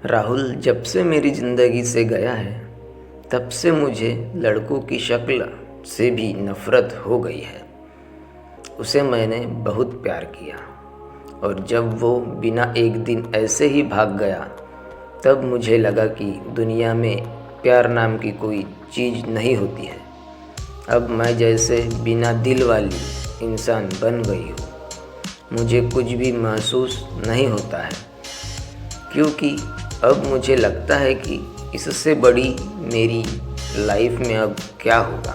राहुल जब से मेरी ज़िंदगी से गया है तब से मुझे लड़कों की शक्ल से भी नफ़रत हो गई है। उसे मैंने बहुत प्यार किया और जब वो बिना एक दिन ऐसे ही भाग गया तब मुझे लगा कि दुनिया में प्यार नाम की कोई चीज़ नहीं होती है। अब मैं जैसे बिना दिल वाली इंसान बन गई हूँ। मुझे कुछ भी महसूस नहीं होता है क्योंकि अब मुझे लगता है कि इससे बड़ी मेरी लाइफ में अब क्या होगा।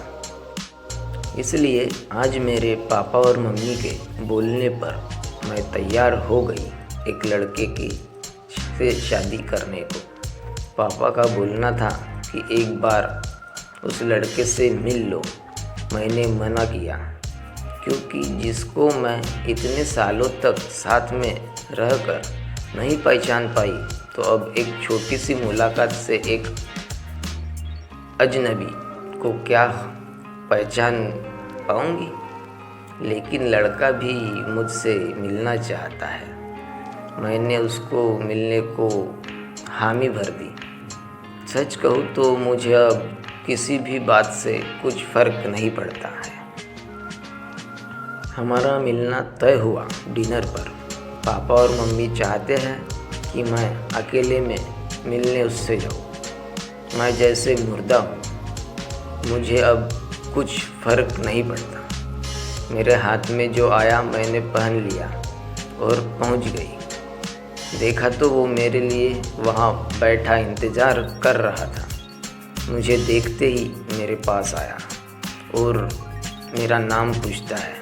इसलिए आज मेरे पापा और मम्मी के बोलने पर मैं तैयार हो गई एक लड़के की से शादी करने को। पापा का बोलना था कि एक बार उस लड़के से मिल लो। मैंने मना किया क्योंकि जिसको मैं इतने सालों तक साथ में रहकर नहीं पहचान पाई तो अब एक छोटी सी मुलाकात से एक अजनबी को क्या पहचान पाऊंगी। लेकिन लड़का भी मुझसे मिलना चाहता है। मैंने उसको मिलने को हामी भर दी। सच कहूँ तो मुझे अब किसी भी बात से कुछ फ़र्क नहीं पड़ता है। हमारा मिलना तय हुआ डिनर पर। पापा और मम्मी चाहते हैं कि मैं अकेले में मिलने उससे जाऊँ। मैं जैसे मुर्दा हूँ। मुझे अब कुछ फ़र्क नहीं पड़ता। मेरे हाथ में जो आया मैंने पहन लिया और पहुँच गई। देखा तो वो मेरे लिए वहाँ बैठा इंतज़ार कर रहा था। मुझे देखते ही मेरे पास आया और मेरा नाम पूछता है।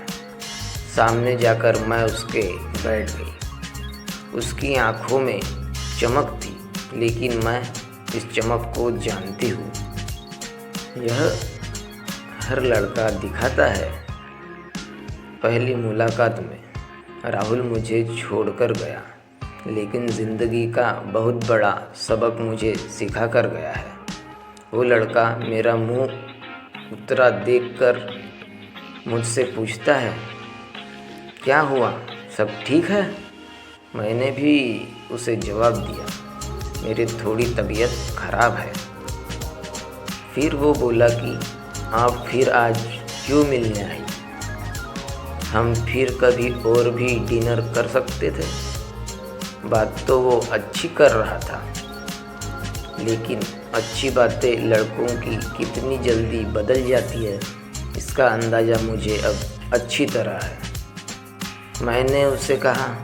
सामने जाकर मैं उसके बैठ गई। उसकी आँखों में चमक थी, लेकिन मैं इस चमक को जानती हूँ। यह हर लड़का दिखाता है। पहली मुलाकात में राहुल मुझे छोड़कर गया, लेकिन ज़िंदगी का बहुत बड़ा सबक मुझे सिखा कर गया है। वो लड़का मेरा मुंह उतरा देखकर मुझसे पूछता है, क्या हुआ, सब ठीक है? मैंने भी उसे जवाब दिया, मेरी थोड़ी तबीयत ख़राब है। फिर वो बोला कि आप फिर आज क्यों मिलने आई? हम फिर कभी और भी डिनर कर सकते थे। बात तो वो अच्छी कर रहा था, लेकिन अच्छी बातें लड़कों की कितनी जल्दी बदल जाती है इसका अंदाज़ा मुझे अब अच्छी तरह है। मैंने उससे कहा,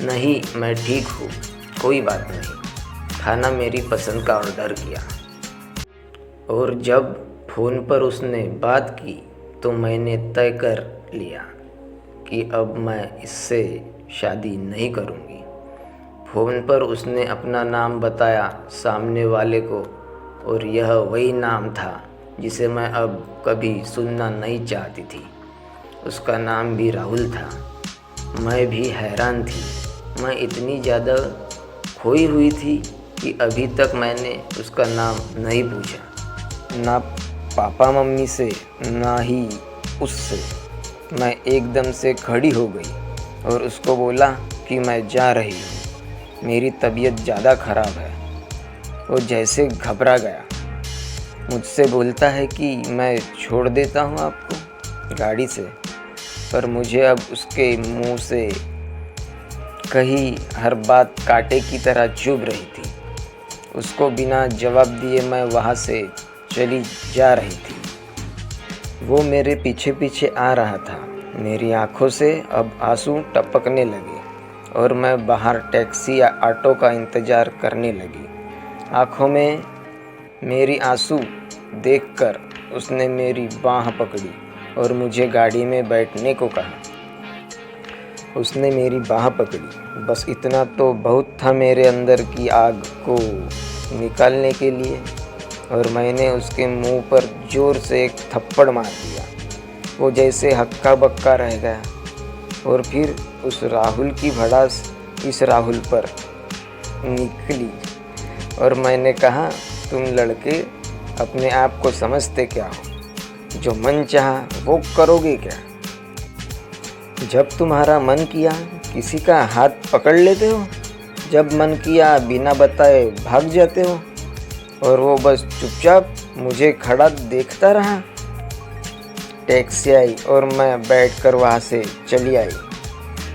नहीं मैं ठीक हूँ, कोई बात नहीं। खाना मेरी पसंद का ऑर्डर किया और जब फ़ोन पर उसने बात की तो मैंने तय कर लिया कि अब मैं इससे शादी नहीं करूँगी। फ़ोन पर उसने अपना नाम बताया सामने वाले को और यह वही नाम था जिसे मैं अब कभी सुनना नहीं चाहती थी। उसका नाम भी राहुल था। मैं भी हैरान थी। मैं इतनी ज़्यादा खोई हुई थी कि अभी तक मैंने उसका नाम नहीं पूछा, ना पापा मम्मी से ना ही उससे। मैं एकदम से खड़ी हो गई और उसको बोला कि मैं जा रही हूँ, मेरी तबीयत ज़्यादा ख़राब है। वो जैसे घबरा गया। मुझसे बोलता है कि मैं छोड़ देता हूँ आपको गाड़ी से, पर मुझे अब उसके मुंह से कही हर बात कांटे की तरह चुभ रही थी। उसको बिना जवाब दिए मैं वहाँ से चली जा रही थी। वो मेरे पीछे पीछे आ रहा था। मेरी आंखों से अब आंसू टपकने लगे और मैं बाहर टैक्सी या ऑटो का इंतज़ार करने लगी। आंखों में मेरी आंसू देखकर उसने मेरी बाँह पकड़ी और मुझे गाड़ी में बैठने को कहा। उसने मेरी बाँह पकड़ी, बस इतना तो बहुत था मेरे अंदर की आग को निकालने के लिए, और मैंने उसके मुंह पर ज़ोर से एक थप्पड़ मार दिया। वो जैसे हक्का बक्का रह गया और फिर उस राहुल की भड़ास इस राहुल पर निकली और मैंने कहा, तुम लड़के अपने आप को समझते क्या हो? जो मन चाहा वो करोगे क्या? जब तुम्हारा मन किया किसी का हाथ पकड़ लेते हो, जब मन किया बिना बताए भाग जाते हो और वो बस चुपचाप मुझे खड़ा देखता रहा। टैक्सी आई और मैं बैठकर वहाँ से चली आई।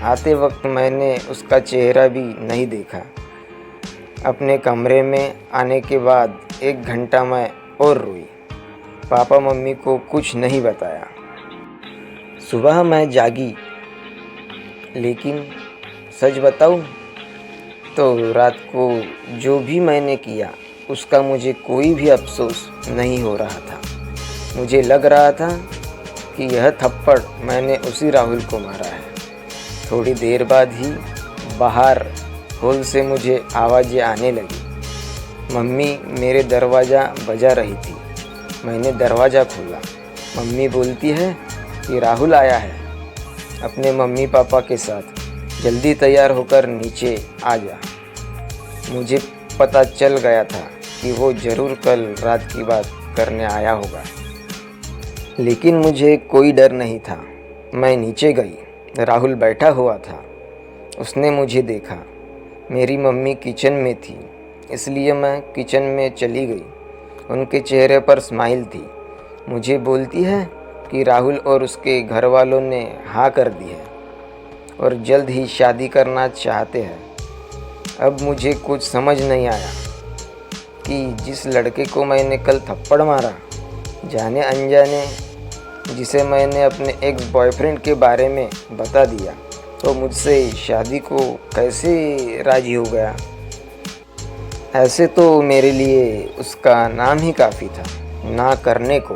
आते वक्त मैंने उसका चेहरा भी नहीं देखा। अपने कमरे में आने के बाद 1 घंटा मैं और रोई। पापा मम्मी को कुछ नहीं बताया। सुबह मैं जागी, लेकिन सच बताऊं तो रात को जो भी मैंने किया उसका मुझे कोई भी अफसोस नहीं हो रहा था। मुझे लग रहा था कि यह थप्पड़ मैंने उसी राहुल को मारा है। थोड़ी देर बाद ही बाहर हॉल से मुझे आवाज़ें आने लगी। मम्मी मेरे दरवाज़ा बजा रही थी। मैंने दरवाज़ा खोला। मम्मी बोलती है कि राहुल आया है अपने मम्मी पापा के साथ, जल्दी तैयार होकर नीचे आ जा। मुझे पता चल गया था कि वो ज़रूर कल रात की बात करने आया होगा, लेकिन मुझे कोई डर नहीं था। मैं नीचे गई। राहुल बैठा हुआ था। उसने मुझे देखा। मेरी मम्मी किचन में थी, इसलिए मैं किचन में चली गई। उनके चेहरे पर स्माइल थी। मुझे बोलती है कि राहुल और उसके घर वालों ने हाँ कर दी है और जल्द ही शादी करना चाहते हैं। अब मुझे कुछ समझ नहीं आया कि जिस लड़के को मैंने कल थप्पड़ मारा, जाने अनजाने जिसे मैंने अपने एक्स बॉयफ्रेंड के बारे में बता दिया, तो मुझसे शादी को कैसे राजी हो गया। ऐसे तो मेरे लिए उसका नाम ही काफ़ी था ना करने को,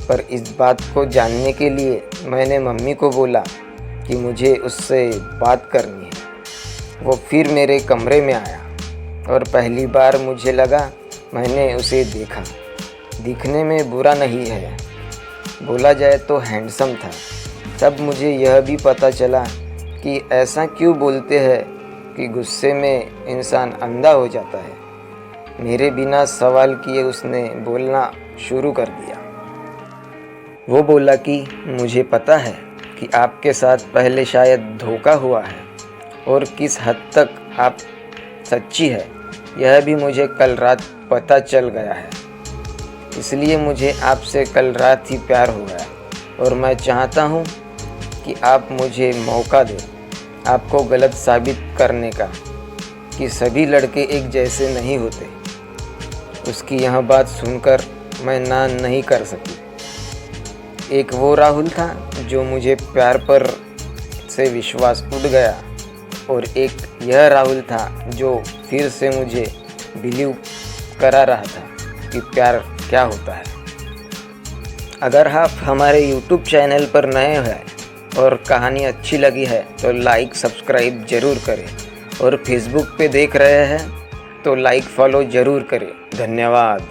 पर इस बात को जानने के लिए मैंने मम्मी को बोला कि मुझे उससे बात करनी है। वो फिर मेरे कमरे में आया और पहली बार मुझे लगा मैंने उसे देखा। दिखने में बुरा नहीं है, बोला जाए तो हैंडसम था। तब मुझे यह भी पता चला कि ऐसा क्यों बोलते हैं कि गुस्से में इंसान अंधा हो जाता है। मेरे बिना सवाल किए उसने बोलना शुरू कर दिया। वो बोला कि मुझे पता है कि आपके साथ पहले शायद धोखा हुआ है और किस हद तक आप सच्ची है यह भी मुझे कल रात पता चल गया है। इसलिए मुझे आपसे कल रात ही प्यार हो गया और मैं चाहता हूँ कि आप मुझे मौका दें आपको गलत साबित करने का कि सभी लड़के एक जैसे नहीं होते। उसकी यह बात सुनकर मैं ना नहीं कर सकी। एक वो राहुल था जो मुझे प्यार पर से विश्वास उठ गया और एक यह राहुल था जो फिर से मुझे बिलीव करा रहा था कि प्यार क्या होता है। अगर आप हमारे YouTube चैनल पर नए हैं और कहानी अच्छी लगी है तो लाइक सब्सक्राइब ज़रूर करें और फेसबुक पे देख रहे हैं तो लाइक फॉलो ज़रूर करें। धन्यवाद।